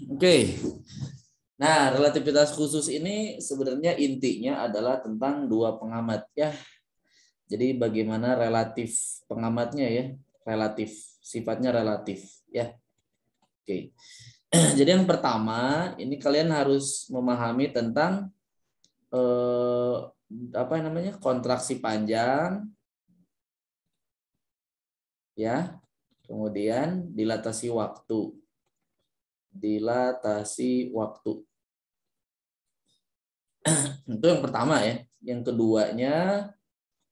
Oke. Nah, relativitas khusus ini sebenarnya intinya adalah tentang dua pengamat ya. Jadi bagaimana relatif pengamatnya ya, relatif, sifatnya relatif ya. Oke. Jadi yang pertama, ini kalian harus memahami tentang apa namanya? Kontraksi panjang ya. Kemudian dilatasi waktu. Dilatasi waktu. Itu yang pertama ya. Yang keduanya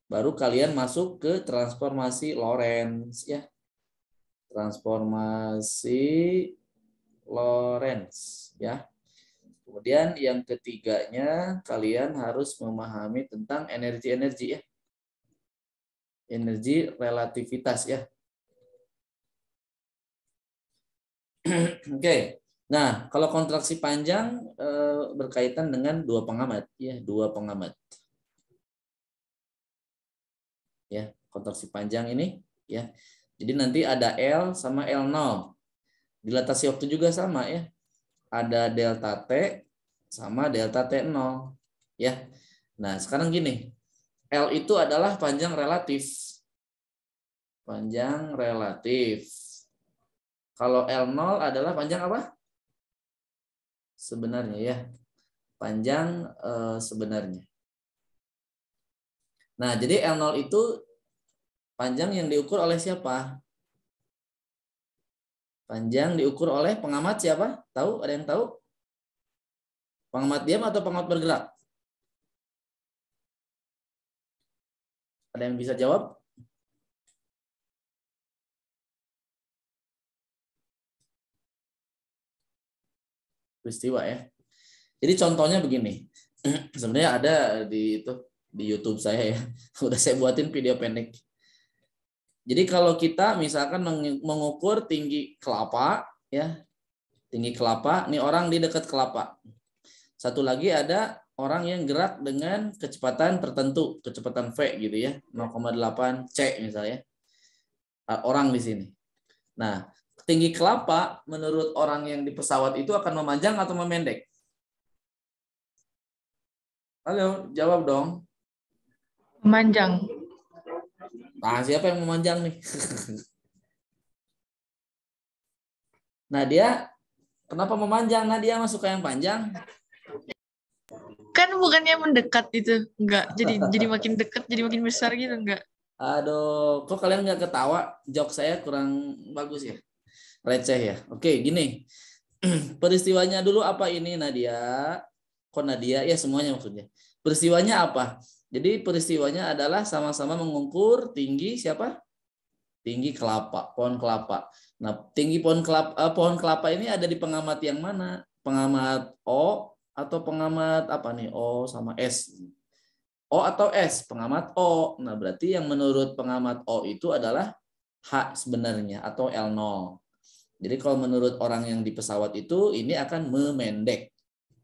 baru kalian masuk ke transformasi Lorentz ya. Transformasi Lorentz ya. Kemudian yang ketiganya kalian harus memahami tentang energi-energi ya. Energi relativitas ya. Oke. Nah, kalau kontraksi panjang berkaitan dengan dua pengamat ya, dua pengamat. Ya, kontraksi panjang ini ya. Jadi nanti ada L sama L0. Dilatasi waktu juga sama ya. Ada delta T sama delta T0 ya. Nah, sekarang gini. L itu adalah panjang relatif. Panjang relatif. Kalau L0 adalah panjang apa? Sebenarnya ya. Panjang sebenarnya. Nah, jadi L0 itu panjang yang diukur oleh siapa? Panjang diukur oleh pengamat siapa? Tahu? Ada yang tahu? Pengamat diam atau pengamat bergerak? Ada yang bisa jawab? Peristiwa ya. Jadi contohnya begini. Sebenarnya ada di YouTube saya ya. Udah saya buatin video pendek. Jadi kalau kita misalkan mengukur tinggi kelapa ya, tinggi kelapa, nih orang di dekat kelapa. Satu lagi ada orang yang gerak dengan kecepatan tertentu, kecepatan V gitu ya, 0,8 C misalnya. Orang di sini. Nah, tinggi kelapa menurut orang yang di pesawat itu akan memanjang atau memendek? Halo, jawab dong. Memanjang. Nah, siapa yang memanjang nih? Nadia, kenapa memanjang? Nadia masuk ke yang panjang. Kan bukannya mendekat itu, enggak. Jadi makin dekat, jadi makin besar gitu, enggak. Aduh, kok kalian nggak ketawa? Jok saya kurang bagus ya? Receh ya? Oke, gini. Peristiwanya dulu apa ini Nadia? Kok Nadia? Ya semuanya maksudnya. Peristiwanya apa? Jadi peristiwanya adalah sama-sama mengukur tinggi siapa? Tinggi kelapa, pohon kelapa. Nah, tinggi pohon kelapa ini ada di pengamat yang mana? Pengamat O atau pengamat apa nih? O sama S. O atau S, pengamat O. Nah, berarti yang menurut pengamat O itu adalah H sebenarnya atau L0. Jadi kalau menurut orang yang di pesawat itu ini akan memendek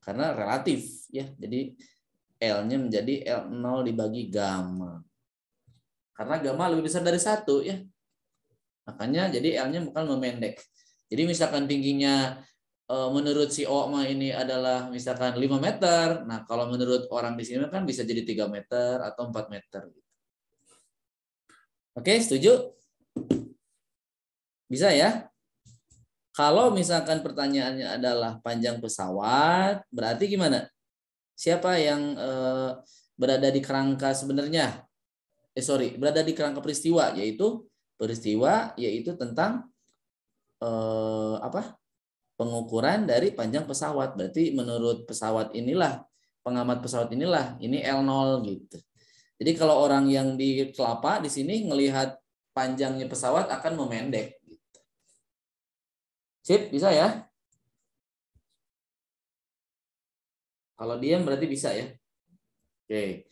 karena relatif ya. Jadi L-nya menjadi L0 dibagi gamma. Karena gamma lebih besar dari 1 ya. Makanya jadi L-nya bukan memendek. Jadi misalkan tingginya menurut si O ini adalah misalkan 5 meter. Nah, kalau menurut orang di sini kan bisa jadi 3 meter atau 4 meter. Oke, setuju? Bisa ya? Kalau misalkan pertanyaannya adalah panjang pesawat, berarti gimana? Siapa yang berada di kerangka sebenarnya? Berada di kerangka peristiwa, yaitu tentang apa? Pengukuran dari panjang pesawat. Berarti menurut pesawat inilah, pengamat pesawat inilah, ini L0 gitu. Jadi kalau orang yang di kelapa di sini ngelihat panjangnya pesawat akan memendek. Gitu. Sip, bisa ya? Kalau diam berarti bisa ya. Oke.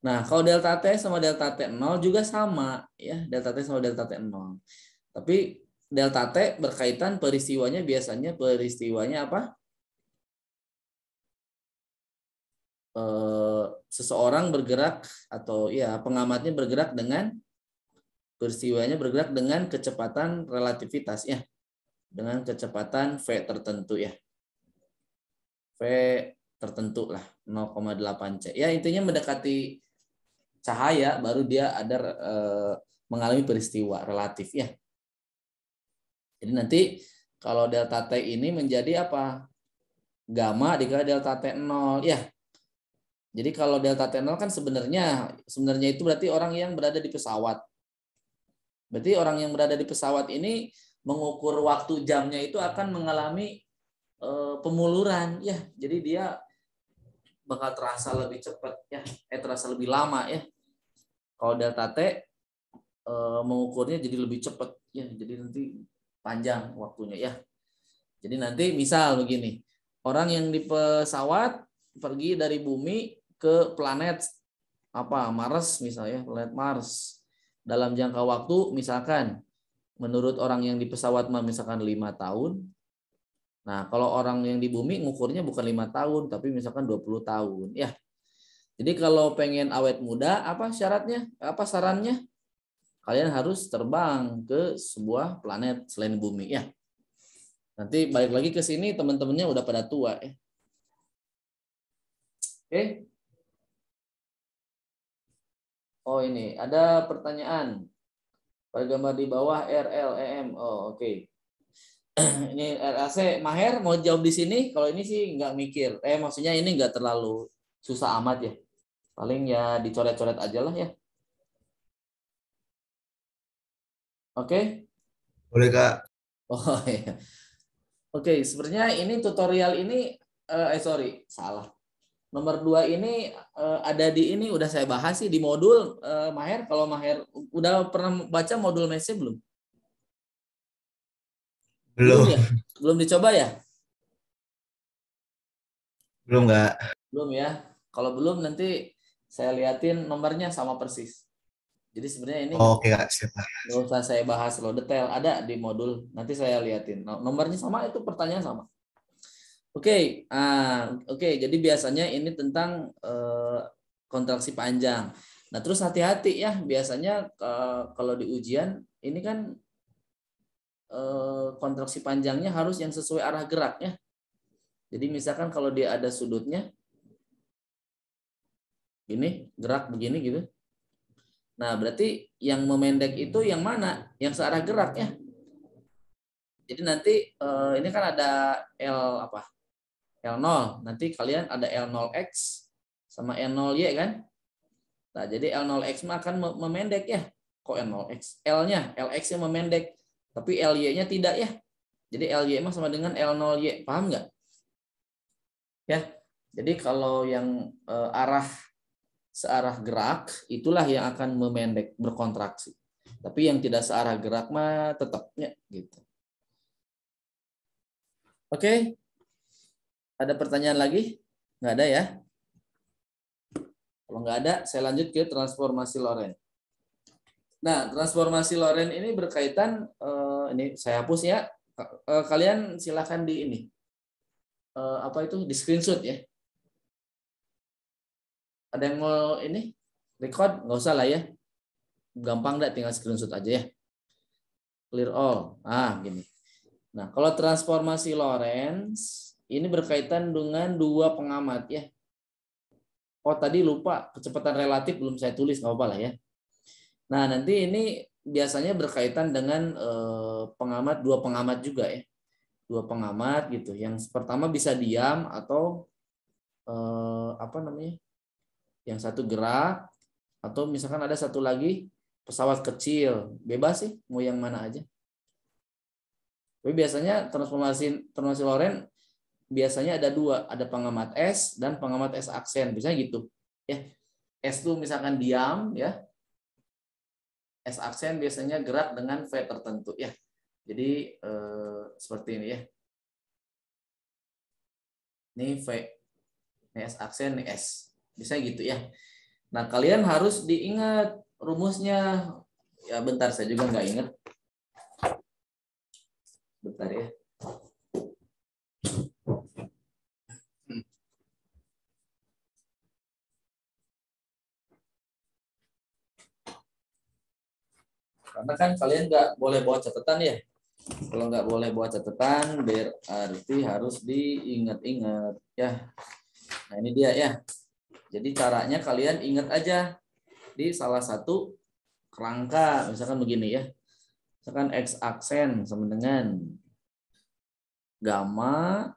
Nah, kalau delta T sama delta T0 juga sama ya, delta T sama delta T0. Tapi delta T berkaitan biasanya peristiwanya apa? Seseorang bergerak atau ya pengamatnya bergerak dengan kecepatan relativitas ya. dengan kecepatan V tertentu ya. V tertentu lah 0,8 C. Ya intinya mendekati cahaya baru dia ada mengalami peristiwa relatif ya. Jadi nanti kalau delta T ini menjadi apa? Gamma dikali delta T 0 ya. Jadi kalau delta T 0 kan sebenarnya itu berarti orang yang berada di pesawat. Berarti orang yang berada di pesawat ini mengukur waktu jamnya itu akan mengalami pemuluran ya. Jadi dia bakal terasa lebih cepat ya, terasa lebih lama ya. Kalau delta T mengukurnya jadi lebih cepat ya, jadi nanti panjang waktunya ya. Jadi nanti misal begini, orang yang di pesawat pergi dari bumi ke planet apa Mars misalnya, planet Mars dalam jangka waktu misalkan menurut orang yang di pesawat misalkan 5 tahun. Nah, kalau orang yang di bumi ngukurnya bukan 5 tahun tapi misalkan 20 tahun ya. Jadi kalau pengen awet muda apa syaratnya? Apa sarannya? Kalian harus terbang ke sebuah planet selain bumi ya. Nanti balik lagi ke sini teman-temannya udah pada tua ya. Oke. Oh ini ada pertanyaan. Pada gambar di bawah RLEM. Oh oke. Ini RAC Maher mau jawab di sini. Kalau ini sih nggak mikir. Maksudnya ini nggak terlalu susah amat ya. Paling ya dicoret-coret aja lah ya. Oke. Boleh Kak. Oh iya. Oke, sebenarnya ini tutorial ini sorry, salah. Nomor 2 ini ada di ini udah saya bahas sih di modul Maher. Kalau Maher udah pernah baca modul mesnya belum? Belum. Ya? Belum dicoba ya? Belum Kak. Belum ya. Kalau belum nanti saya liatin nomornya sama persis. Jadi sebenarnya ini Oke Kak, siap. nggak usah saya bahas lo detail, ada di modul. Nanti saya liatin. Nomornya sama, itu pertanyaan sama. Oke, jadi biasanya ini tentang kontraksi panjang. Nah, terus hati-hati ya, biasanya kalau di ujian ini kan kontraksi panjangnya harus yang sesuai arah gerak ya. Jadi misalkan kalau dia ada sudutnya, ini gerak begini gitu. Nah, berarti yang memendek itu yang mana? Yang searah gerak ya. Jadi nanti ini kan ada L apa? L0. Nanti kalian ada L0X sama L0Y kan? Nah, jadi L0X akan memendek ya. Kok L0X? L-nya, LX-nya memendek. Tapi LY-nya tidak ya. Jadi LY sama dengan L0Y. Paham nggak? Ya. Jadi kalau yang arah searah gerak, itulah yang akan memendek, berkontraksi. Tapi yang tidak searah gerak mah tetapnya gitu. Oke. Ada pertanyaan lagi? Nggak ada ya? Kalau nggak ada, saya lanjut ke transformasi Lorentz. Nah, transformasi Lorentz ini berkaitan, ini saya hapus ya. Kalian silakan di ini. Apa itu? Di screenshot ya. Ada yang mau ini? Record? Nggak usah lah ya. Gampang nggak, tinggal screenshot aja ya. Clear all. Gini. Nah, kalau transformasi Lorentz ini berkaitan dengan dua pengamat ya. Oh, tadi lupa, kecepatan relatif belum saya tulis, nggak apa-apa lah ya. Nah, nanti ini biasanya berkaitan dengan dua pengamat juga ya. Dua pengamat gitu. Yang pertama bisa diam atau apa namanya? Yang satu gerak, atau misalkan ada satu lagi pesawat kecil. Bebas sih, mau yang mana aja. Tapi biasanya transformasi Lorentz biasanya ada dua, ada pengamat S dan pengamat S aksen, biasanya gitu. Ya, S itu misalkan diam ya, S aksen biasanya gerak dengan V tertentu ya. Jadi seperti ini ya. Ini V, ini S aksen, ini S, bisa gitu ya. Nah, kalian harus diingat rumusnya. Ya bentar, saya juga nggak ingat. Bentar ya. Karena kan kalian nggak boleh bawa catatan ya. Kalau nggak boleh buat catatan, berarti harus diingat-ingat ya. Nah ini dia ya. Jadi caranya kalian ingat aja di salah satu kerangka, misalkan begini ya. Misalkan X aksen sama dengan gamma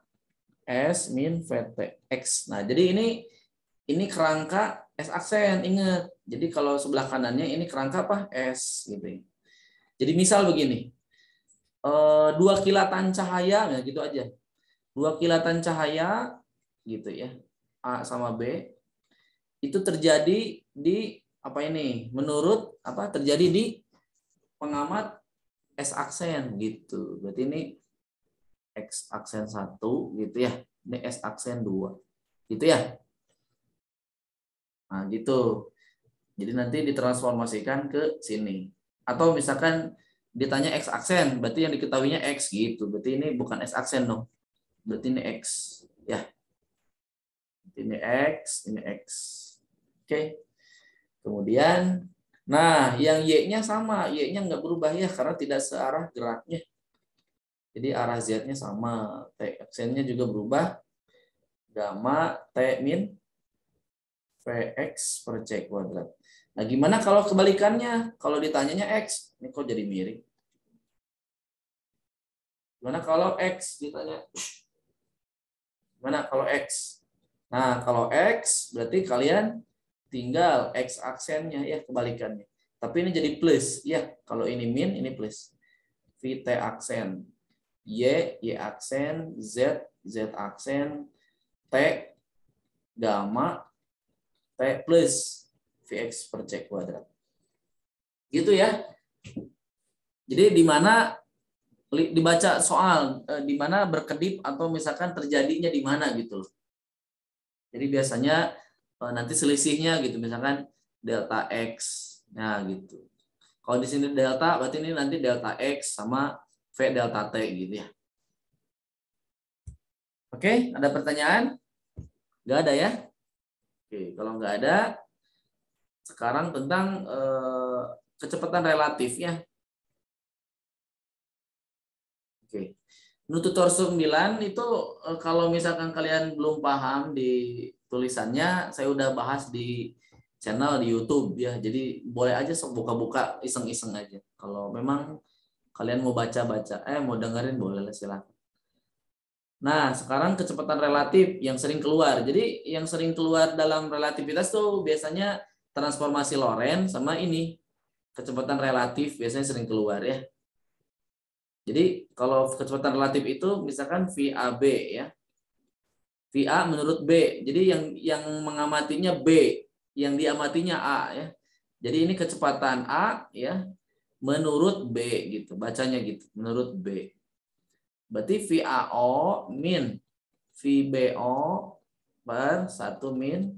S min VT X. Nah jadi ini kerangka S aksen, ingat. Jadi kalau sebelah kanannya ini kerangka apa? S gitu ya. Jadi misal begini. 2 kilatan cahaya ya gitu aja. 2 kilatan cahaya gitu ya. A sama B itu terjadi di apa ini? Menurut apa? Terjadi di pengamat S aksen gitu. Berarti ini X aksen 1 gitu ya. Ini S aksen 2. Gitu ya. Nah, gitu. Jadi nanti ditransformasikan ke sini. Atau misalkan ditanya X aksen, berarti yang diketahuinya X gitu. Berarti ini bukan S aksen dong. Berarti ini X. Ya. Berarti ini X, ini X. Oke. Kemudian, nah yang Y-nya sama. Y-nya nggak berubah ya, karena tidak searah geraknya. Jadi arah Z-nya sama. T aksennya juga berubah. Gamma T min Vx per C kuadrat. Nah, gimana kalau kebalikannya? Kalau ditanyanya X, ini kok jadi miring? Gimana kalau X ditanya? Gimana kalau X? Nah, kalau X berarti kalian tinggal X aksennya ya kebalikannya. Tapi ini jadi plus ya. Kalau ini min, ini plus. VT aksen. Y aksen, Z aksen, T gamma T plus Vx per C kuadrat. Gitu ya. Jadi di mana dibaca soal, di mana berkedip atau misalkan terjadinya di mana gitu loh. Jadi biasanya nanti selisihnya gitu, misalkan delta X. Nah gitu. Kalau di sini delta, berarti ini nanti delta X sama V delta T gitu ya. Oke, ada pertanyaan? Nggak ada ya? Oke, kalau nggak ada, sekarang tentang kecepatan relatif ya. Oke. Menurut tutor 9 itu kalau misalkan kalian belum paham di tulisannya, saya udah bahas di channel di YouTube ya. Jadi boleh aja sok buka-buka iseng-iseng aja. Kalau memang kalian mau baca-baca, mau dengerin boleh lah silakan. Nah, sekarang kecepatan relatif yang sering keluar. Jadi yang sering keluar dalam relativitas tuh biasanya transformasi Lorentz sama ini. Kecepatan relatif biasanya sering keluar ya. Jadi kalau kecepatan relatif itu misalkan VAB ya. VA menurut B. Jadi yang mengamatinya B, yang diamatinya A ya. Jadi ini kecepatan A ya menurut B gitu. Bacanya gitu, menurut B. Berarti VAO min VBO per 1 min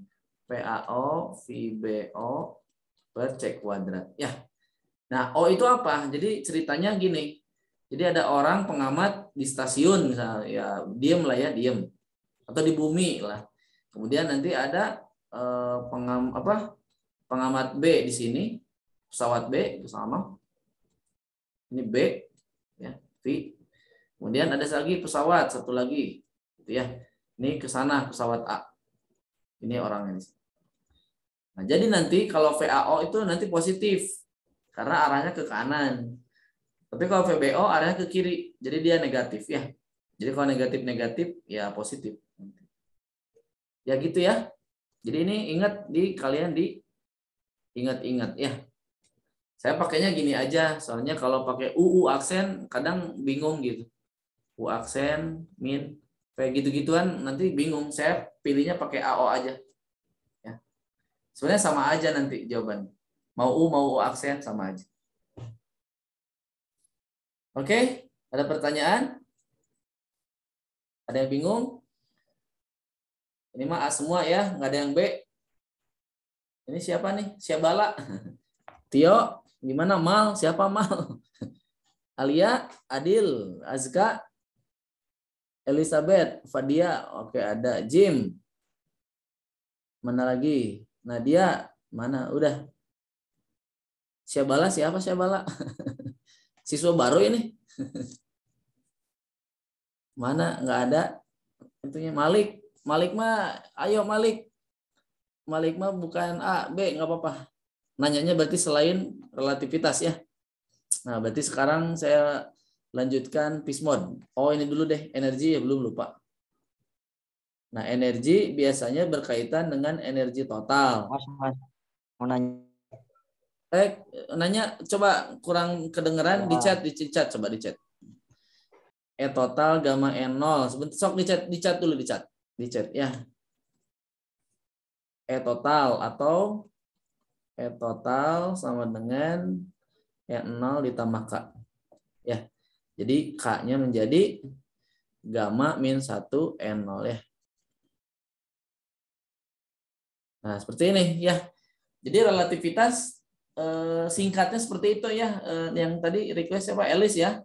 PAO VBO per C kuadrat. Ya. Nah, O itu apa? Jadi ceritanya gini. Jadi ada orang pengamat di stasiun misalnya, ya diem lah ya, diem. Atau di bumi lah. Kemudian nanti ada pengamat B di sini, pesawat B itu sama. Ini B ya, V. Kemudian ada lagi pesawat satu lagi gitu ya. Ini ke sana pesawat A. Ini orangnya. Nah, jadi nanti kalau VAO itu nanti positif karena arahnya ke kanan. Tapi kalau VBO arahnya ke kiri, jadi dia negatif ya. Jadi kalau negatif ya positif. Ya gitu ya. Jadi ini ingat kalian ingat-ingat ya. Saya pakainya gini aja, soalnya kalau pakai UU aksen kadang bingung gitu. U aksen, min, kayak gitu-gituan nanti bingung. Saya pilihnya pakai AO aja. Ya. Sebenarnya sama aja nanti jawabannya. Mau U aksen sama aja. Oke, ada pertanyaan? Ada yang bingung? Ini mah A semua ya, nggak ada yang B. Ini siapa nih? Syabala. Tio, gimana Mal? Siapa Mal? Alia, Adil, Azka, Elizabeth, Fadia, oke ada. Jim, mana lagi? Nadia, mana? Udah. Syabala siapa Syabala? Siswa baru ini? Mana nggak ada tentunya Malik. Malik mah ayo Malik. Malik mah bukan A, B, nggak apa-apa. Nanyanya berarti selain relativitas ya. Nah, berarti sekarang saya lanjutkan Pismon. Oh, ini dulu deh, energi ya belum lupa. Nah, energi biasanya berkaitan dengan energi total. Mas, mau nanya. Nanya coba kurang kedengeran di chat coba di chat. E total gamma N0. Sebentar sok di chat dulu di chat ya. E total atau E total sama dengan E0 ditambah K. Ya. Jadi K-nya menjadi gamma min 1 N0 ya. Nah, seperti ini ya. Jadi relativitas singkatnya seperti itu ya. Yang tadi request siapa? Elis ya.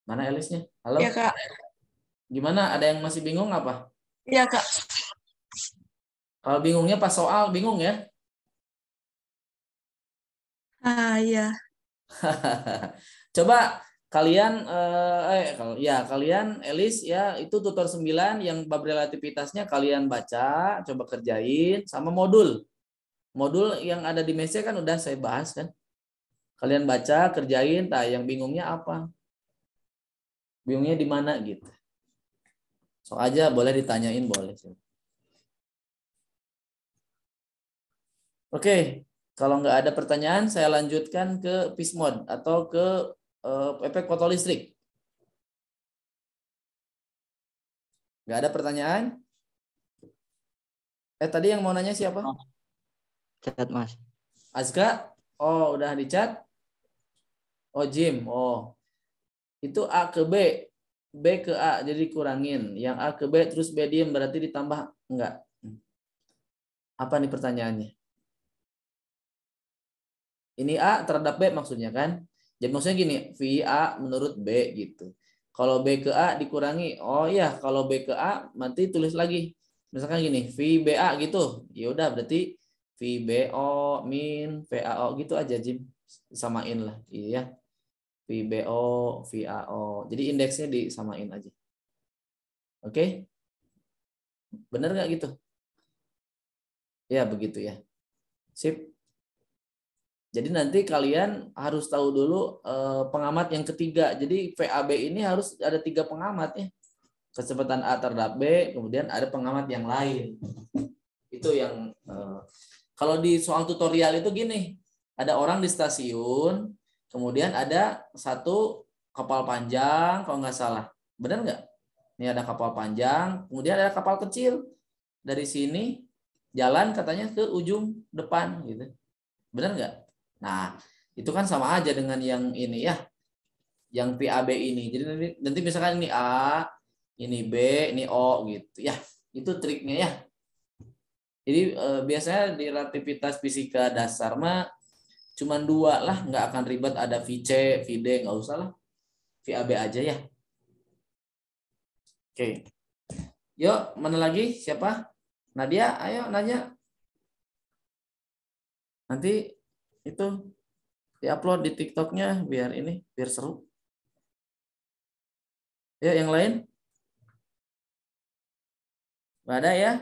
Mana Elisnya? Halo? Ya, Kak. Gimana? Ada yang masih bingung apa? Ya, Kak. Kalau bingungnya pas soal, bingung ya? Iya. Coba kalian kalian Elis ya, itu tutor 9 yang bab relativitasnya kalian baca, coba kerjain sama modul. Modul yang ada di meja kan udah saya bahas kan. Kalian baca, kerjain, yang bingungnya apa? Bingungnya di mana gitu. So aja boleh ditanyain boleh. Oke, kalau nggak ada pertanyaan saya lanjutkan ke Pismon atau ke efek fotolistrik. Nggak ada pertanyaan? Tadi yang mau nanya siapa? Chat, Mas. Azka? Oh, udah di chat? Oh, Jim. Oh. Itu A ke B. B ke A, jadi kurangin. Yang A ke B terus B diem berarti ditambah enggak? Apa nih pertanyaannya? Ini A terhadap B maksudnya kan? Jadi maksudnya gini, V A menurut B gitu. Kalau B ke A dikurangi, oh iya kalau B ke A nanti tulis lagi. Misalkan gini, V B A gitu. Ya udah berarti V B O min V A O gitu aja Jim. Samain lah, iya. V B O, V A O. Jadi indeksnya disamain aja. Oke? Bener nggak gitu? Ya begitu ya. Sip. Jadi nanti kalian harus tahu dulu pengamat yang ketiga. Jadi VAB ini harus ada 3 pengamat ya. Kecepatan A terhadap B, kemudian ada pengamat yang lain. Itu yang kalau di soal tutorial itu gini, ada orang di stasiun, kemudian ada satu kapal panjang, kalau nggak salah, benar nggak? Ini ada kapal panjang, kemudian ada kapal kecil dari sini jalan katanya ke ujung depan, gitu, benar nggak? Nah, itu kan sama aja dengan yang ini ya, yang PAB ini. Jadi nanti misalkan ini A, ini B, ini O gitu ya. Itu triknya ya. Jadi biasanya di relativitas fisika dasar mah cuman 2 lah, nggak akan ribet ada VC, VD, nggak usah lah. VAB aja ya. Oke. Yuk, mana lagi? Siapa? Nadia, ayo nanya. Nanti itu diupload di TikToknya biar seru. Ya, yang lain? Nggak ada ya?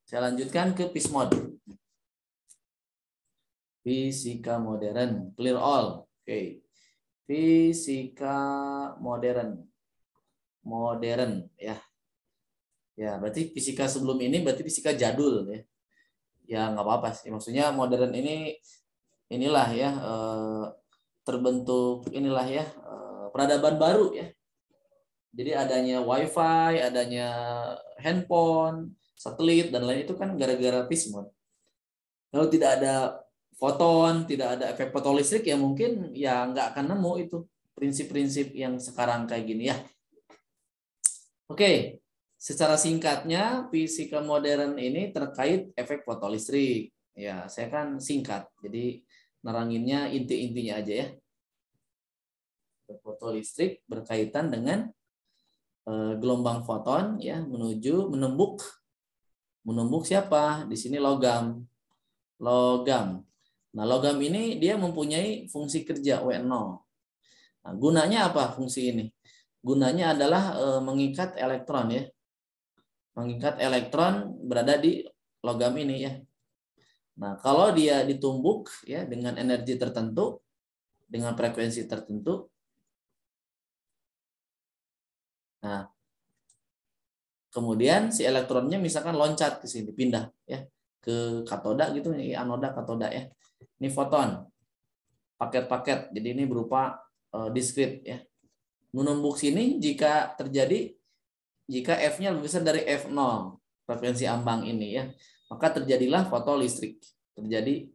Saya lanjutkan ke Pismon. Fisika modern, clear all. Oke. Fisika modern. Modern ya. Ya, berarti fisika sebelum ini berarti fisika jadul ya. Ya nggak apa-apa sih. Maksudnya modern ini inilah ya terbentuk inilah ya peradaban baru ya. Jadi adanya wifi, adanya handphone, satelit dan lain itu kan gara-gara Pismon. Kalau tidak ada foton, tidak ada efek fotolistrik ya mungkin ya nggak akan nemu itu prinsip-prinsip yang sekarang kayak gini ya. Oke, secara singkatnya fisika modern ini terkait efek fotolistrik. Ya, saya kan singkat, jadi neranginnya inti-intinya aja ya. Efek fotolistrik berkaitan dengan gelombang foton ya menuju menembuk siapa? Di sini logam. Nah, logam ini dia mempunyai fungsi kerja W0. Nah, gunanya apa fungsi ini? Gunanya adalah mengikat elektron ya. Mengikat elektron berada di logam ini ya. Nah, kalau dia ditumbuk ya dengan energi tertentu, dengan frekuensi tertentu, nah kemudian si elektronnya misalkan loncat ke sini, pindah ya ke katoda gitu, ini anoda katoda ya. Ini foton, paket-paket. Jadi ini berupa diskrit ya. Menumbuk sini jika terjadi, jika F-nya lebih besar dari F0, frekuensi ambang ini ya, maka terjadilah fotolistrik, terjadi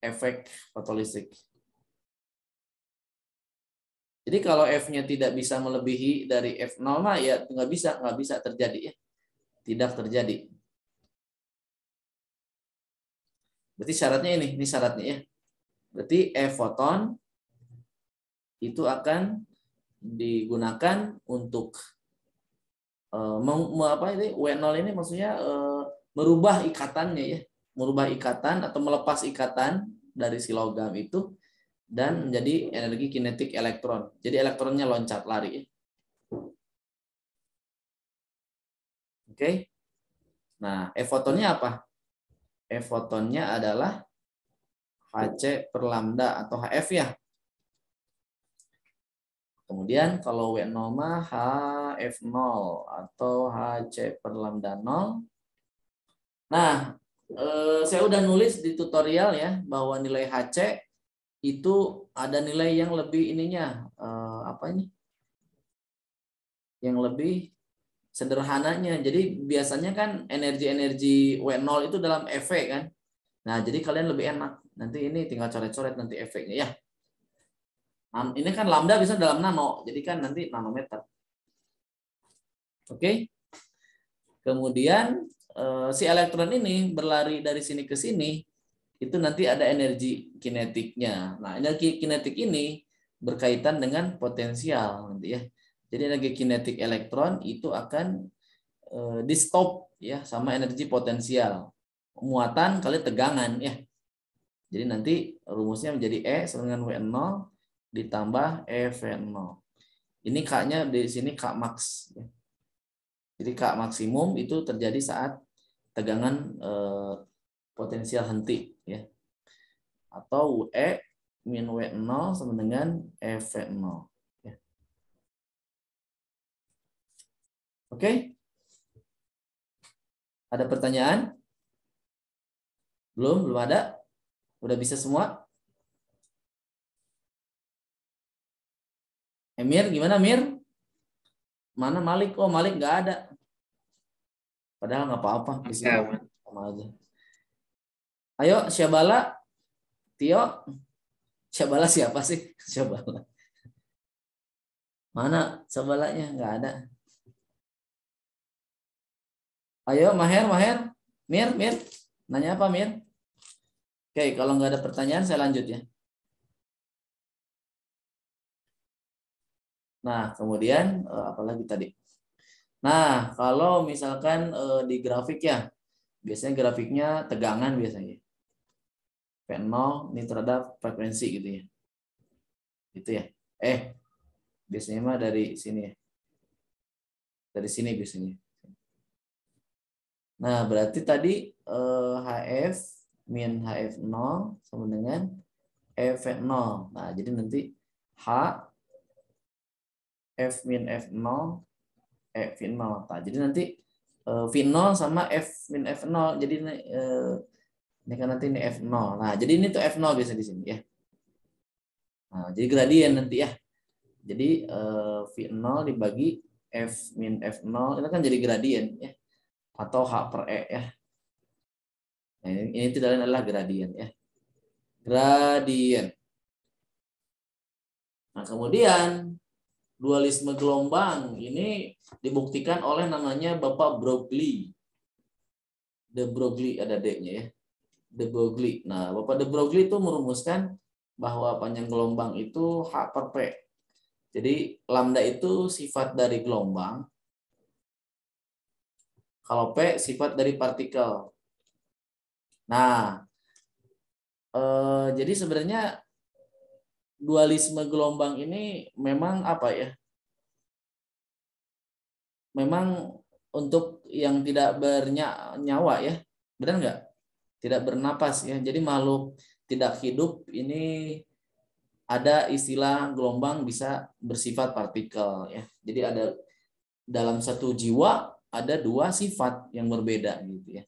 efek fotolistrik. Jadi kalau F-nya tidak bisa melebihi dari F0 mah ya nggak bisa terjadi ya, tidak terjadi. Berarti syaratnya ini syaratnya ya. Berarti F foton itu akan digunakan untuk apa ini W0 ini maksudnya merubah ikatannya ya, merubah ikatan atau melepas ikatan dari si logam itu dan menjadi energi kinetik elektron. Jadi elektronnya loncat lari ya. Oke. Nah, E fotonnya apa? E fotonnya adalah Hc per lambda atau Hf ya. Kemudian kalau W0 mah Hf0 atau Hc per lambda 0. Nah, saya udah nulis di tutorial ya bahwa nilai Hc itu ada nilai yang lebih ininya apa ini? Yang lebih sederhananya. Jadi biasanya kan energi-energi W0 itu dalam efek kan. Nah, jadi kalian lebih enak. Nanti ini tinggal coret-coret nanti efeknya ya. Ini kan lambda bisa dalam nano, jadi kan nanti nanometer. Oke. Kemudian si elektron ini berlari dari sini ke sini, itu nanti ada energi kinetiknya. Nah, energi kinetik ini berkaitan dengan potensial nanti ya. Jadi energi kinetik elektron itu akan di stop ya sama energi potensial. Muatan kali tegangan ya. Jadi nanti rumusnya menjadi E sama dengan W0 ditambah EV0. Ini K-nya di sini K max. Jadi K maksimum itu terjadi saat tegangan potensial henti ya. Atau E min W0 sama dengan EV0 ya. Oke? Ada pertanyaan? Belum ada? Udah bisa semua? Emir, gimana Mir? Mana Malik? Oh, Malik nggak ada. Padahal nggak apa-apa. Di sini sama aja. Ayo, Syabala, Tio. Syabala siapa sih? Syabala. Mana Syabalanya? Nggak ada. Ayo, Maher. Mir. Nanya apa, Mir? Oke, kalau nggak ada pertanyaan, saya lanjut ya. Nah, kemudian apalagi tadi? Nah, kalau misalkan di grafik ya, biasanya grafiknya tegangan biasanya. P0 ini terhadap frekuensi gitu ya. Gitu ya. Biasanya mah dari sini ya. Dari sini biasanya. Nah, berarti tadi HF min HF0 sama dengan EV0. Nah, jadi nanti H F min F0 V0. Nah, jadi nanti V0 sama F min F0. Jadi ini kan nanti ini F0. Nah, jadi ini tuh F0 biasa di sini ya. Nah, jadi gradien nanti ya. Jadi V0 dibagi F min F0 itu kan jadi gradien ya. Atau H per E ya. Nah, ini tidak lain adalah gradien ya. Gradien. Nah, kemudian dualisme gelombang ini dibuktikan oleh namanya Bapak Broglie. De Broglie ada D-nya ya. De Broglie. Nah, Bapak De Broglie itu merumuskan bahwa panjang gelombang itu H per P. Jadi lambda itu sifat dari gelombang. Kalau P sifat dari partikel. Nah, Jadi sebenarnya dualisme gelombang ini memang apa ya? Memang untuk yang tidak bernyawa ya, benar nggak? Tidak bernapas ya. Jadi makhluk tidak hidup ini ada istilah gelombang bisa bersifat partikel ya. Jadi ada dalam satu jiwa ada dua sifat yang berbeda gitu ya.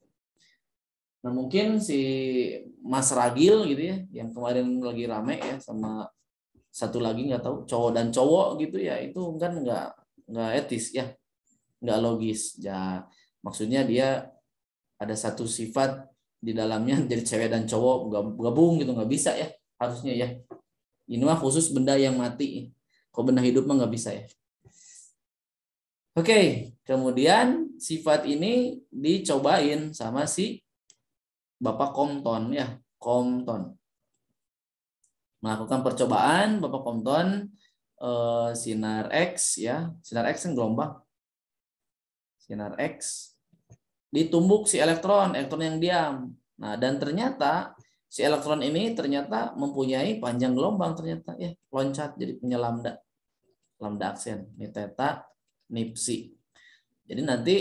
Nah mungkin si Mas Ragil gitu ya, yang kemarin lagi rame ya sama satu lagi nggak tahu cowok dan cowok gitu ya, itu kan nggak etis ya, nggak logis ya. Maksudnya dia ada satu sifat di dalamnya jadi cewek dan cowok gabung gitu, nggak bisa ya harusnya ya. Ini mah khusus benda yang mati, kalau benda hidup mah nggak bisa ya. Oke, kemudian sifat ini dicobain sama si Bapak Compton ya, Compton melakukan percobaan. Bapak Compton sinar X ya, sinar X yang gelombang, sinar X ditumbuk si elektron yang diam. Nah dan ternyata si elektron ini ternyata mempunyai panjang gelombang ternyata ya, loncat jadi punya lambda aksen, ini theta, ini psi. Jadi nanti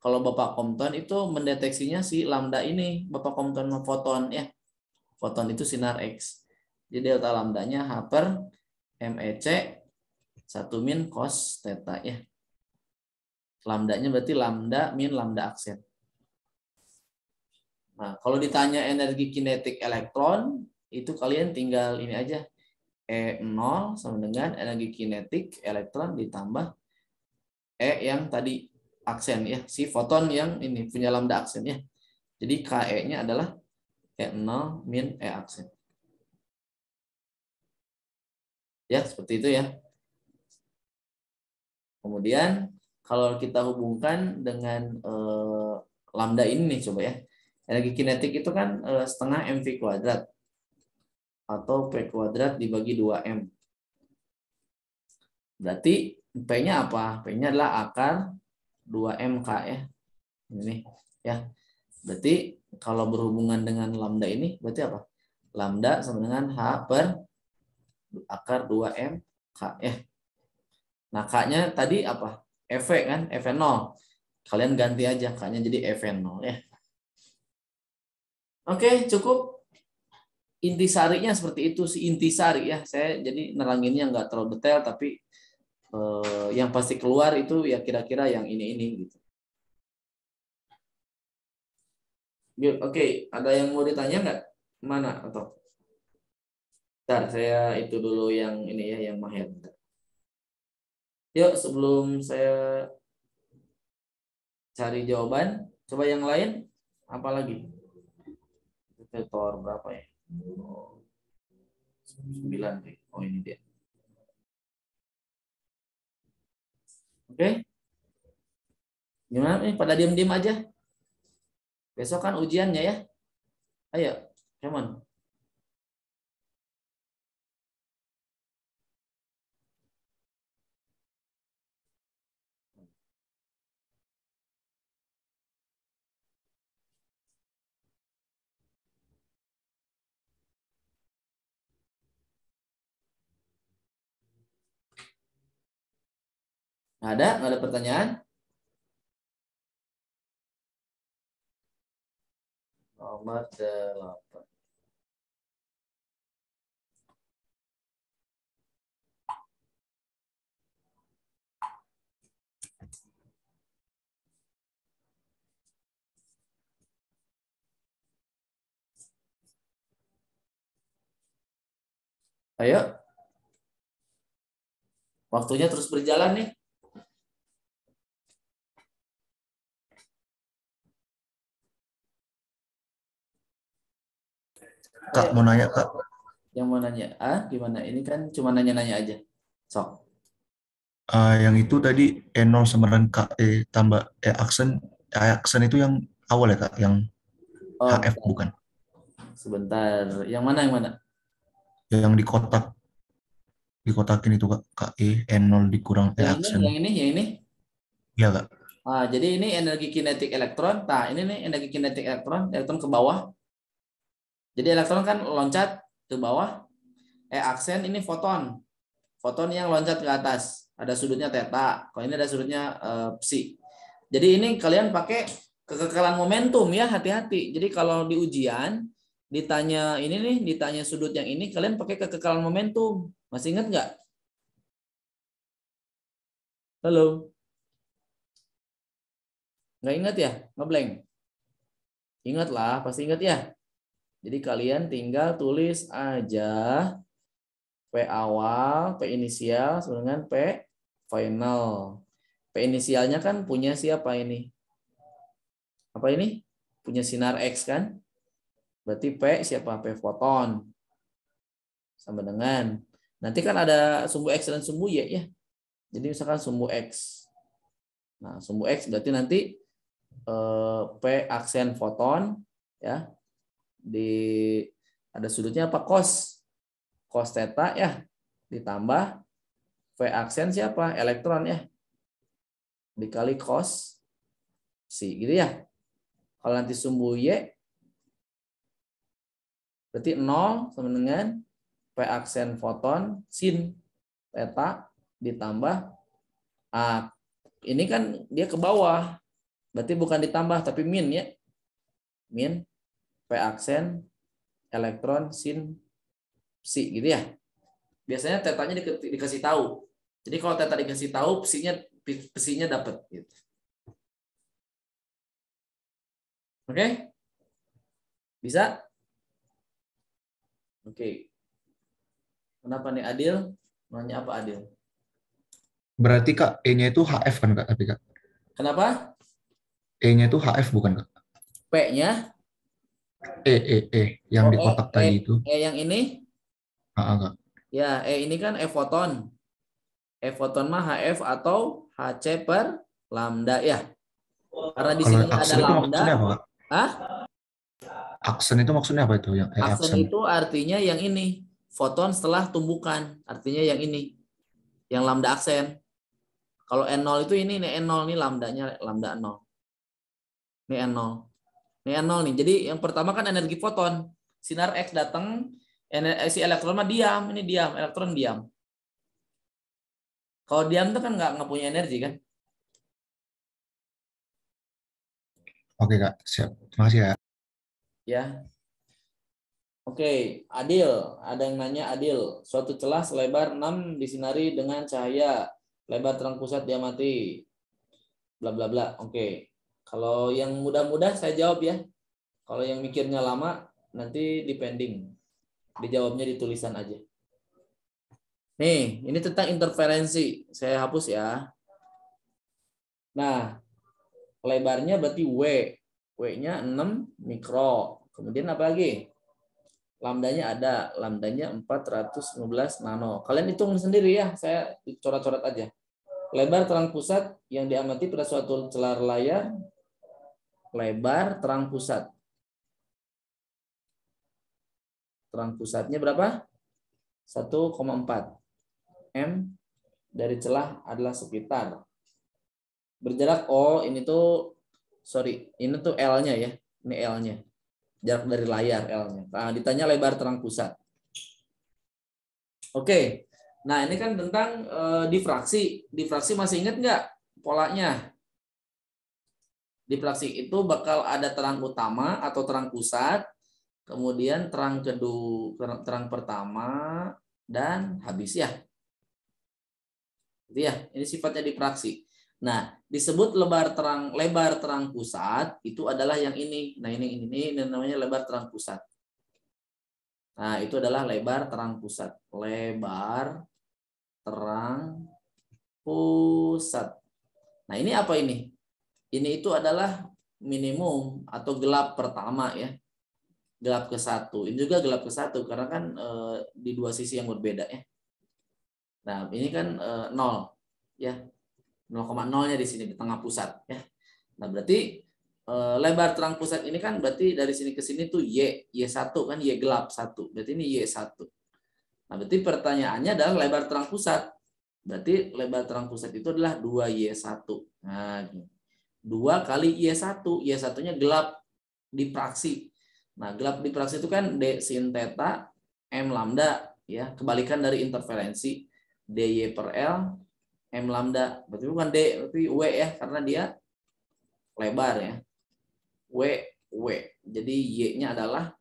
kalau Bapak Compton itu mendeteksinya si lambda ini, Bapak Compton foton ya. Foton itu sinar X. Jadi delta lambdanya H per MEC 1 min cos theta ya. Lambdanya berarti lambda min lambda aksen. Nah, kalau ditanya energi kinetik elektron, itu kalian tinggal ini aja. E0 sama dengan energi kinetik elektron ditambah E yang tadi aksen ya, si foton yang ini punya lambda aksen ya. Jadi KE-nya adalah E0 min E aksen. Ya, seperti itu ya. Kemudian kalau kita hubungkan dengan lambda ini nih coba ya. Energi kinetik itu kan setengah mv kuadrat atau P kuadrat dibagi 2M. Berarti P-nya apa? P-nya adalah akar 2MK ya. Ini ya. Berarti kalau berhubungan dengan lambda ini berarti apa? Lambda sama dengan H per akar 2MK ya. Nah, K-nya tadi apa? Ev kan? Ev0. Kalian ganti aja K-nya jadi Ev0 ya. Oke, cukup. Intisarinya seperti itu sih, intisari ya. Saya jadi neranginnya nggak terlalu detail, tapi yang pasti keluar itu ya kira-kira yang ini gitu. Oke, ada yang mau ditanya nggak? Mana atau? Bentar, saya itu dulu yang ini ya, yang mahir. Yuk, sebelum saya cari jawaban, coba yang lain apa lagi? Tutor berapa ya? 9 nih. Oh ini dia. Oke. Gimana nih? Pada diam-diam aja. Besok kan ujiannya ya. Ayo, come on. Nggak ada pertanyaan? Nomor 8. Ayo. Waktunya terus berjalan nih. Kak mau nanya Kak. Yang mau nanya? Gimana? Ini kan cuma nanya-nanya aja. Sok. Yang itu tadi E0 sama dengan KE tambah E aksen. E aksen itu yang awal ya Kak, yang Oh, HF bukan? sebentar. Yang mana? Yang di kotak, dikotakin itu Kak, KE E0 dikurang E aksen. Yang ini. Iya Kak. Jadi ini energi kinetik elektron. Nah, ini nih energi kinetik elektron ke bawah. Jadi elektron kan loncat ke bawah. Aksen ini foton. Foton yang loncat ke atas. Ada sudutnya theta. Kalau ini ada sudutnya psi. Jadi ini kalian pakai kekekalan momentum ya, hati-hati. Jadi kalau di ujian ditanya ini nih, ditanya sudut yang ini, kalian pakai kekekalan momentum. Masih ingat nggak? Halo? Nggak ingat ya? Ngeblank? Ingat lah, pasti ingat ya. Jadi kalian tinggal tulis aja P awal, P inisial sama dengan P final. P inisialnya kan punya siapa ini? Apa ini? Punya sinar X kan? Berarti P siapa? P foton. Sama dengan. Nanti kan ada sumbu X dan sumbu Y ya. Jadi misalkan sumbu X. Nah, sumbu X berarti nanti P aksen foton ya. Ada sudutnya apa? Cos theta ya, ditambah V aksen siapa? Elektron ya, dikali cos psi gitu ya. Kalau nanti sumbu Y berarti 0 sama dengan V aksen foton sin theta ditambah ini kan dia ke bawah, berarti bukan ditambah tapi min ya, min V aksen elektron sin psi gitu ya. Biasanya tetanya dikasih tahu. Jadi kalau teta dikasih tahu, psinya dapat gitu. Oke? Bisa? Oke. Kenapa nih Adil? Nanya apa Adil? Berarti Kak, E-nya itu HF kan Kak? Tapi Kak, Kenapa? E-nya itu HF bukan Kak? P-nya? Yang di kotak tadi itu. Yang ini? Kak. Ya, ini kan foton. Foton mah HF atau HC per lambda ya. Karena di sini ada lambda. Maksudnya apa, Kak? Hah? Aksen itu maksudnya apa itu? Yang aksen itu artinya yang ini. Foton setelah tumbukan. Artinya yang ini. Yang lambda aksen. Kalau N0 itu ini N0 nih lambdanya lambda 0. Ini N0. Ini N0 nih. Jadi yang pertama kan energi foton. Sinar X datang, si elektron mah diam, ini diam, elektron diam. Kalau diam itu kan nggak punya energi kan? Oke Kak, siap. Terima kasih ya. Ya. Oke, Adil, ada yang nanya Adil. Suatu celah selebar 6 disinari dengan cahaya, lebar terang pusat diamati. Bla bla bla. Oke. Kalau yang mudah-mudah saya jawab ya. Kalau yang mikirnya lama nanti depending. Dijawabnya di tulisan aja. Nih, ini tentang interferensi. Saya hapus ya. Nah, lebarnya berarti W. W-nya 6 mikro. Kemudian apa lagi? Lambdanya ada. Lambdanya 415 nano. Kalian hitung sendiri ya. Saya coret-coret aja. Lebar terang pusat yang diamati pada suatu celah layar. Lebar terang pusat. Terang pusatnya berapa? 1,4. M dari celah adalah sekitar. Berjarak ini tuh ini tuh L-nya ya. Ini L-nya. Jarak dari layar L-nya. Nah, ditanya lebar terang pusat. Oke. Nah, ini kan tentang difraksi. Difraksi masih ingat nggak polanya? Difraksi itu bakal ada terang utama atau terang pusat, kemudian terang kedua, terang pertama, dan habis ya. Gitu ya, ini sifatnya difraksi. Nah, disebut lebar terang pusat itu adalah yang ini. Nah, ini namanya lebar terang pusat. Nah, itu adalah lebar terang pusat. Lebar terang pusat. Nah, ini apa ini? Ini itu adalah minimum atau gelap pertama ya. Gelap ke-1. Ini juga gelap ke-1 karena kan di dua sisi yang berbeda ya. Nah, ini kan 0 ya. 0,0-nya di sini di tengah pusat ya. Nah, berarti lebar terang pusat ini kan berarti dari sini ke sini tuh Y1 kan, Y gelap 1. Berarti ini Y1. Nah, berarti pertanyaannya adalah lebar terang pusat. Berarti lebar terang pusat itu adalah 2Y1. Nah, 2 kali Y1. Y1-nya gelap difraksi. Nah, gelap difraksi itu kan D sin theta M lambda ya, kebalikan dari interferensi DY per L M lambda. Berarti bukan D, tapi W ya, karena dia lebar ya. W. Jadi Y-nya adalah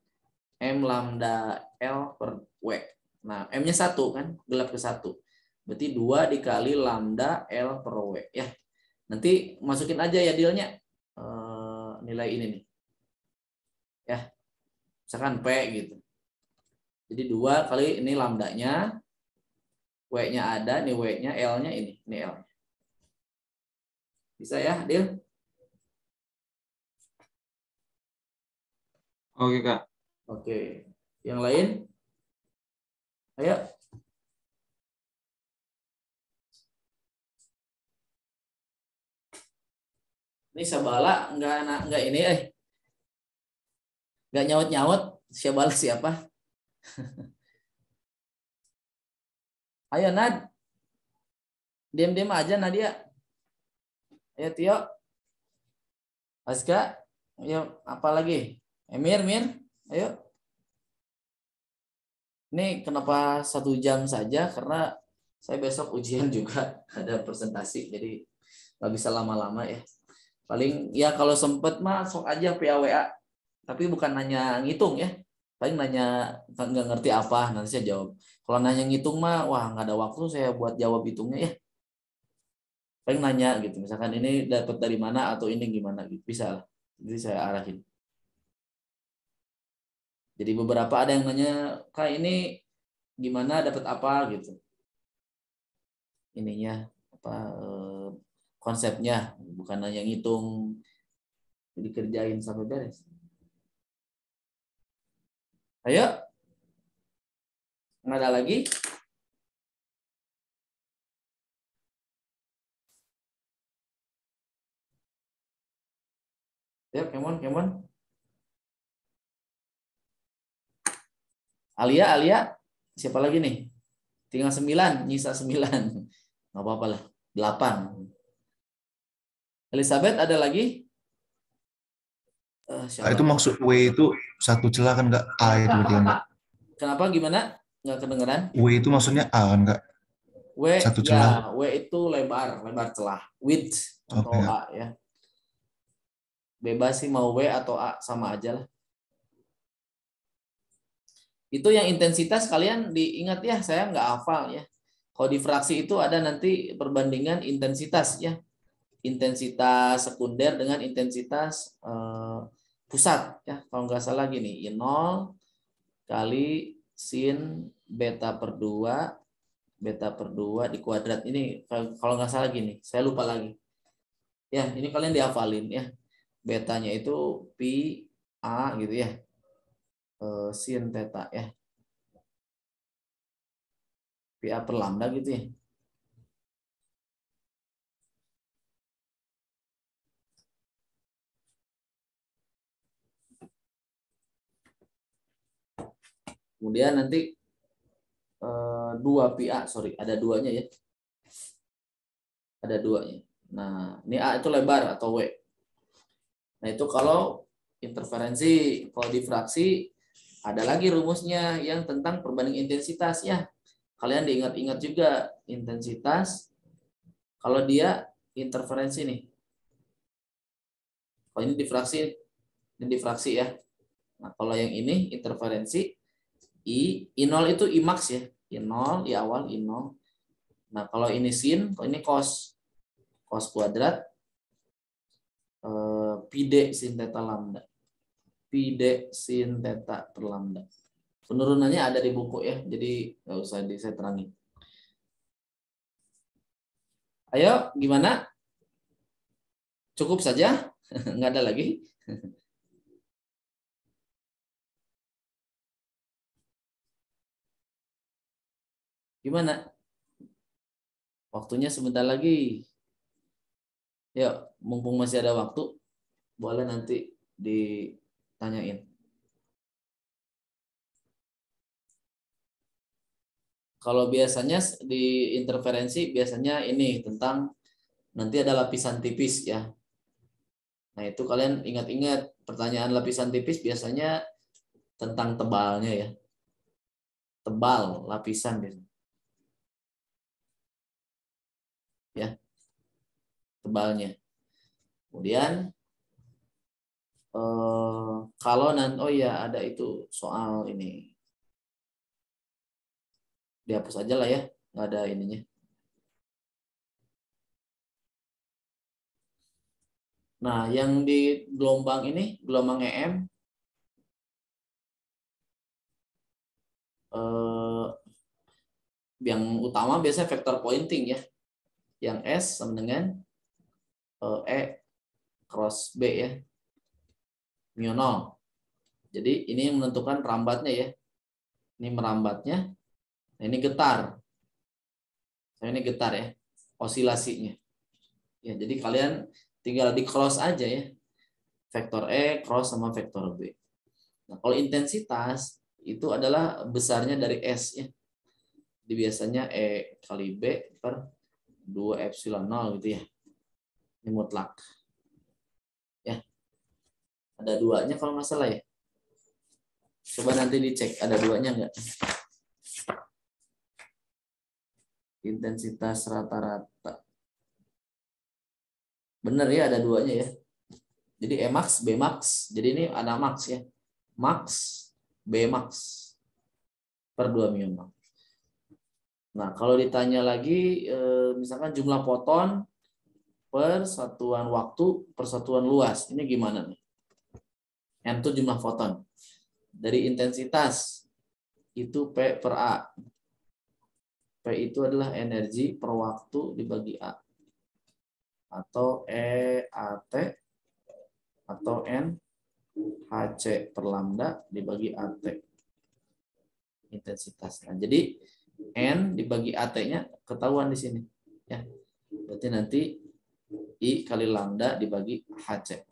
M lambda L per W. Nah, M-nya 1 kan, gelap ke 1. Berarti 2 dikali lambda L per W ya. Nanti masukin aja ya dealnya nilai ini nih. Ya. Misalkan P gitu. Jadi 2 kali ini lambdanya, W-nya ada, nih W-nya, L-nya ini L. Bisa ya, deal? Oke, Kak. Oke. Yang lain? Ayo. Ini Sabala enggak ini enggak nyaut-nyaut. Sabala siapa? Ayo Nad. Diam-diam aja Nadia. Ayo Tio. Aska. Ayo apa lagi? Mir. Ayo. Ini kenapa 1 jam saja? Karena saya besok ujian juga ada presentasi. Jadi nggak bisa lama-lama ya. Paling ya kalau sempet mah sok aja PAWA. Tapi bukan nanya ngitung ya. Paling nanya nggak ngerti apa, nanti saya jawab. Kalau nanya ngitung mah, wah nggak ada waktu saya buat jawab hitungnya ya. Paling nanya gitu. Misalkan ini dapat dari mana atau ini gimana gitu. Bisa lah. Jadi saya arahin. Jadi beberapa ada yang nanya, Kak ini gimana dapat apa gitu. Ininya apa konsepnya, bukan hanya ngitung dikerjain sampai beres. Ayo. Nggak ada lagi? Ya, come on. Alia, siapa lagi nih? Tinggal 9, nyisa 9. Nggak apa-apa lah, 8. Elizabeth ada lagi? Itu maksud W itu 1 celah kan nggak A itu berarti enggak? Kenapa gimana? Nggak kedengeran? W itu maksudnya A kan nggak? W 1 celah. ya, W itu lebar celah. Width atau Oke. A ya. Bebas sih mau W atau A sama aja lah. Itu yang intensitas kalian diingat ya, saya nggak hafal ya. Kalau di fraksi itu ada nanti perbandingan intensitas ya. Intensitas sekunder dengan intensitas pusat ya. Kalau nggak salah gini, I0 kali sin beta per 2 dikuadrat. Ini kalau nggak salah gini, saya lupa lagi. Ya, ini kalian dihafalin ya. Betanya itu pi A gitu ya. Sin theta ya. Pi A per lambda gitu ya. Kemudian nanti 2 pi A, sorry, ada 2-nya ya. Ada 2-nya. Nah, ini A itu lebar atau W. Nah, itu kalau interferensi, kalau difraksi ada lagi rumusnya yang tentang perbanding intensitas ya. Kalian diingat-ingat juga intensitas kalau dia interferensi nih. Kalau ini difraksi ya. Nah, kalau yang ini interferensi I0 itu I max ya. I0 I awal I0. Nah, kalau ini sin, kalau ini cos kuadrat pi d sin theta lambda. Pi d sin theta per lambda. Penurunannya ada di buku ya, jadi nggak usah saya terangin. Ayo, gimana? Cukup saja? Nggak ada lagi? Gimana? Waktunya sebentar lagi. Yuk, mumpung masih ada waktu, boleh nanti ditanyain. Kalau biasanya di interferensi biasanya ini tentang nanti ada lapisan tipis ya. Nah itu kalian ingat-ingat pertanyaan lapisan tipis biasanya tentang tebalnya ya. Tebal, lapisan gitu. Ya. Tebalnya. Kemudian kalau oh ya ada itu soal ini. Dihapus aja lah ya, nggak ada ininya. Nah, yang di gelombang ini, gelombang EM, yang utama biasanya vektor pointing ya. Yang S sama dengan E cross B ya. Mu 0. Jadi ini yang menentukan rambatnya ya. Ini merambatnya. Nah, ini getar. Nah, ini getar ya. Osilasinya. Ya, jadi kalian tinggal di cross aja ya. Vektor E cross sama vektor B. Nah, kalau intensitas itu adalah besarnya dari S ya. Jadi biasanya E kali B per 2 epsilon 0 gitu ya. Ini mutlak. Ya. Ada duanya kalau nggak salah ya. Coba nanti dicek ada duanya nggak. Intensitas rata-rata. Bener ya ada duanya ya. Jadi E max, B max. Jadi ini ada max ya. Max, B max. Per 2 mu 0. Nah kalau ditanya lagi misalkan jumlah foton per satuan waktu per satuan luas. Ini gimana nih? N itu jumlah foton. Dari intensitas itu P per A. P itu adalah energi per waktu dibagi A. Atau EAT atau N HC per lambda dibagi AT. Intensitas. Nah, jadi N dibagi AT-nya ketahuan di sini. Ya. Berarti nanti I kali lambda dibagi HC.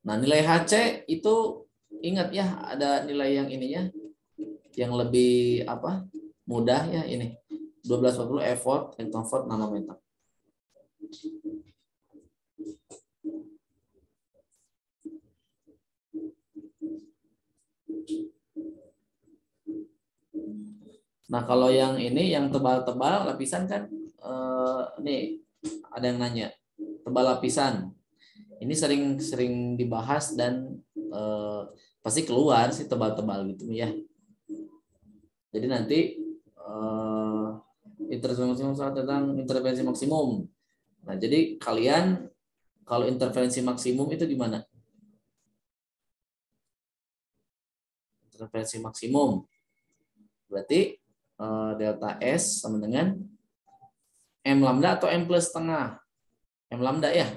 Nah, nilai HC itu ingat ya, ada nilai yang ininya yang lebih mudah ya ini. 1240 effort, hectofort, nanometer. Nah, kalau yang ini yang tebal-tebal lapisan kan nih ada yang nanya. Tebal lapisan. Ini sering dibahas dan pasti keluar sih tebal-tebal gitu ya. Jadi nanti intervensi maksimum. Nah, jadi kalian kalau intervensi maksimum itu gimana? Intervensi maksimum. Berarti delta S sama dengan M lambda atau M plus setengah? M lambda ya.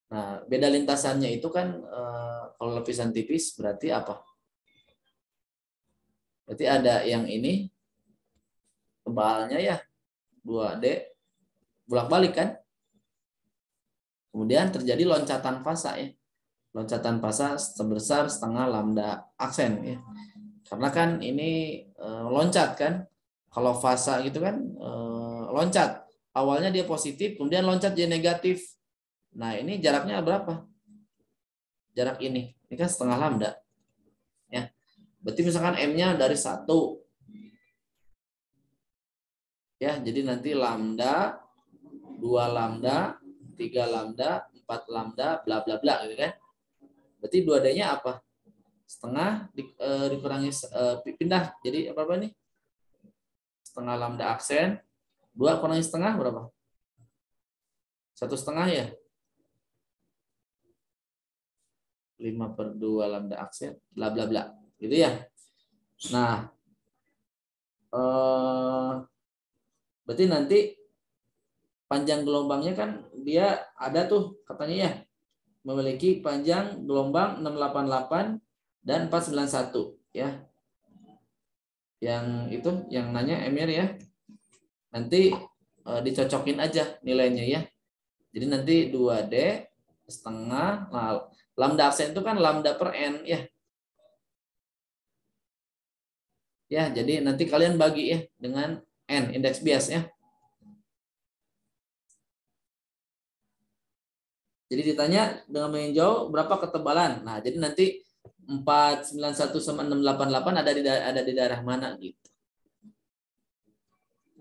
Nah, beda lintasannya itu kan kalau lapisan tipis berarti apa? Berarti ada yang ini tebalnya ya 2D bolak-balik kan? Kemudian terjadi loncatan fasa ya. Loncatan fasa sebesar setengah lambda aksen ya. Karena kan ini loncat kan. Kalau fasa gitu kan loncat. Awalnya dia positif, kemudian loncat jadi negatif. Nah, ini jaraknya berapa? Jarak ini. Ini kan setengah lambda. Ya. Berarti misalkan M-nya dari 1. Ya, jadi nanti lambda, 2 lambda, 3 lambda, 4 lambda, bla bla bla gitu kan. Berarti 2D-nya apa? Setengah dikurangi pindah. Jadi apa nih? Setengah lambda aksen. 2 kurangi setengah berapa? 1,5 ya? 5/2 lambda aksen, bla bla bla, gitu ya. Nah, berarti nanti panjang gelombangnya kan dia ada tuh katanya ya, memiliki panjang gelombang 688 dan 491 ya. Yang itu yang nanya Emir ya. Nanti dicocokin aja nilainya ya. Jadi nanti 2D setengah, nah, lambda aksen itu kan lambda per N ya. Ya, jadi nanti kalian bagi ya dengan N, indeks bias ya. Jadi ditanya dengan meninjau berapa ketebalan. Nah, jadi nanti 491 sama 688 ada di daerah mana gitu.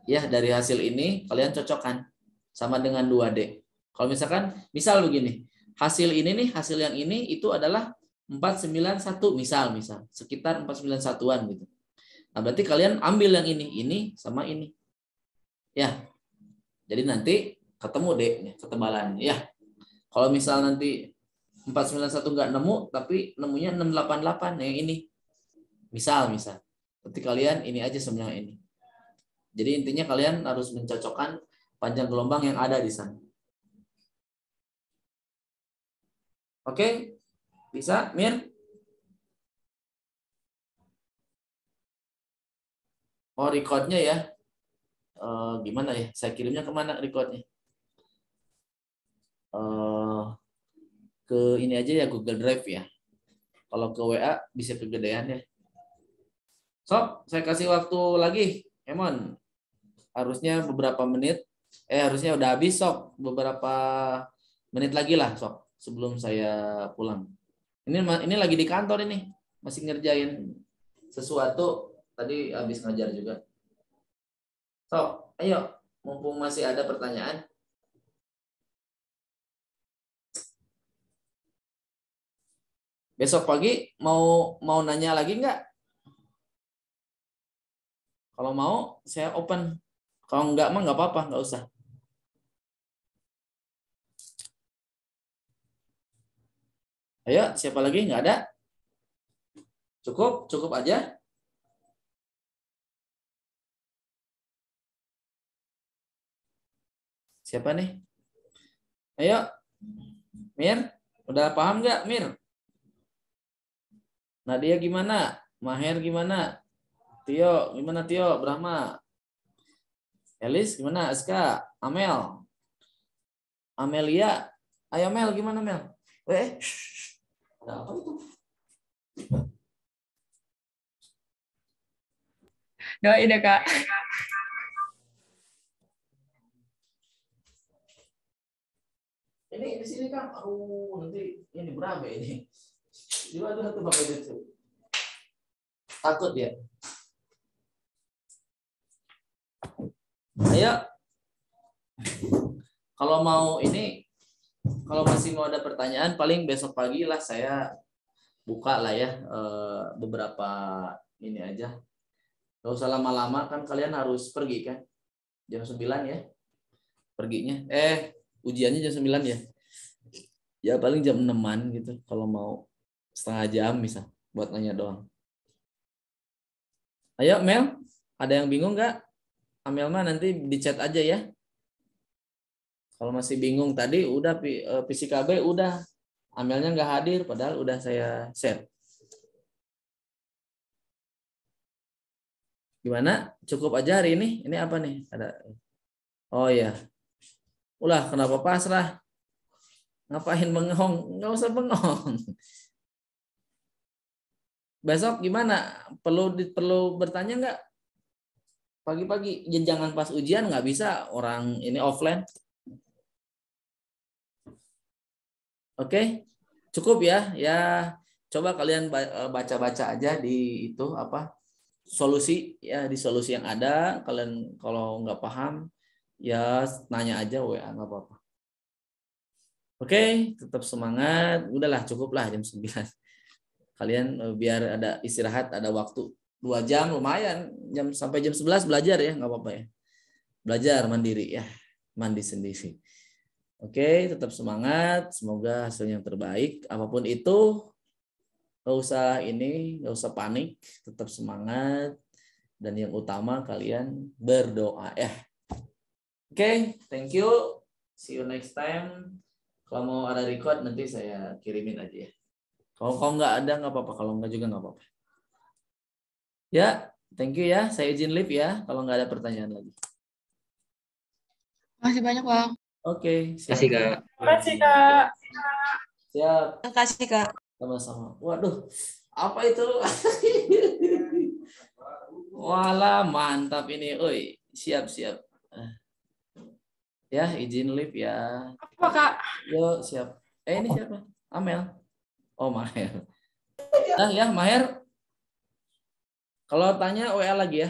Ya, dari hasil ini kalian cocokkan sama dengan 2D. Kalau misalkan misal begini, hasil ini nih, hasil yang ini itu adalah 491 misal sekitar 491-an gitu. Nah, berarti kalian ambil yang ini sama ini. Ya. Jadi nanti ketemu deh ketebalannya ya. Kalau misal nanti 491 nggak nemu tapi nemunya 688 yang ini. Misal. Berarti kalian ini aja sama yang ini. Jadi intinya kalian harus mencocokkan panjang gelombang yang ada di sana. Oke? Bisa, Mir? Oh, recordnya ya. Gimana ya? Saya kirimnya kemana recordnya? Ke ini aja ya, Google Drive ya. Kalau ke WA bisa kegedean ya. Sob, saya kasih waktu lagi, Emon. Harusnya beberapa menit. Harusnya udah habis, Sob. Beberapa menit lagi lah, Sob. Sebelum saya pulang. Ini lagi di kantor ini. Masih ngerjain sesuatu. Tadi habis ngajar juga. Sob, ayo. Mumpung masih ada pertanyaan. Besok pagi mau nanya lagi nggak? Kalau mau, saya open. Kalau nggak mah nggak apa-apa, nggak usah. Ayo, siapa lagi? Nggak ada? Cukup aja. Siapa nih? Ayo, Mir. Udah paham nggak, Mir? Nadia gimana? Maher gimana? Tio, gimana Tio? Brahma. Elis gimana? Aska, Amel. Amelia. Ayo Mel, gimana Mel? Apa itu? Doain ya, Kak. Ini di sini kan, nanti ini berapa ini? Gimana tuh pakai itu? Takut ya. Ayo. Kalau mau ini, kalau masih mau ada pertanyaan, paling besok pagi lah saya buka lah ya beberapa ini aja. Gak usah lama-lama kan kalian harus pergi kan. Jam 9 ya. Perginya. Ujiannya jam 9 ya. Ya paling jam 6-an gitu kalau mau setengah jam bisa buat nanya doang. Ayo Mel, ada yang bingung nggak? Amel mah nanti di chat aja ya. Kalau masih bingung tadi udah PCKB udah. Amelnya nggak hadir padahal udah saya share. Gimana? Cukup aja hari ini? Ini apa nih? Ada. Oh ya. Ulah kenapa pasrah? Ngapain bengong? Nggak usah bengong. Besok gimana? Perlu bertanya nggak? Pagi-pagi jangan pas ujian nggak bisa orang ini offline. Oke, cukup ya. Ya coba kalian baca-baca aja di itu apa solusi ya di solusi yang ada. Kalian kalau nggak paham ya tanya aja WA nggak apa-apa. Oke, tetap semangat. Udahlah cukuplah jam 9. Kalian biar ada istirahat, ada waktu 2 jam lumayan. Sampai jam 11 belajar ya, nggak apa-apa ya. Belajar mandiri ya, mandi sendiri. Oke, tetap semangat. Semoga hasil yang terbaik. Apapun itu, nggak usah panik. Tetap semangat. Dan yang utama kalian berdoa ya. Oke, thank you. See you next time. Kalau mau ada record nanti saya kirimin aja ya. Kalau nggak ada nggak apa-apa. Kalau nggak juga nggak apa-apa. Ya, thank you ya. Saya izin live ya. Kalau nggak ada pertanyaan lagi. Masih banyak, Bang. Oke. Terima kasih, Kak. Terima kasih, Kak. Siap. Terima kasih, Kak. Sama-sama. Waduh, apa itu? Walah, mantap ini. Oi, siap. Ya, izin live ya. Apa Kak? Yo, siap. Ini siapa? Amel. Oh, Maher. Ya, Maher. Kalau tanya WA lagi ya.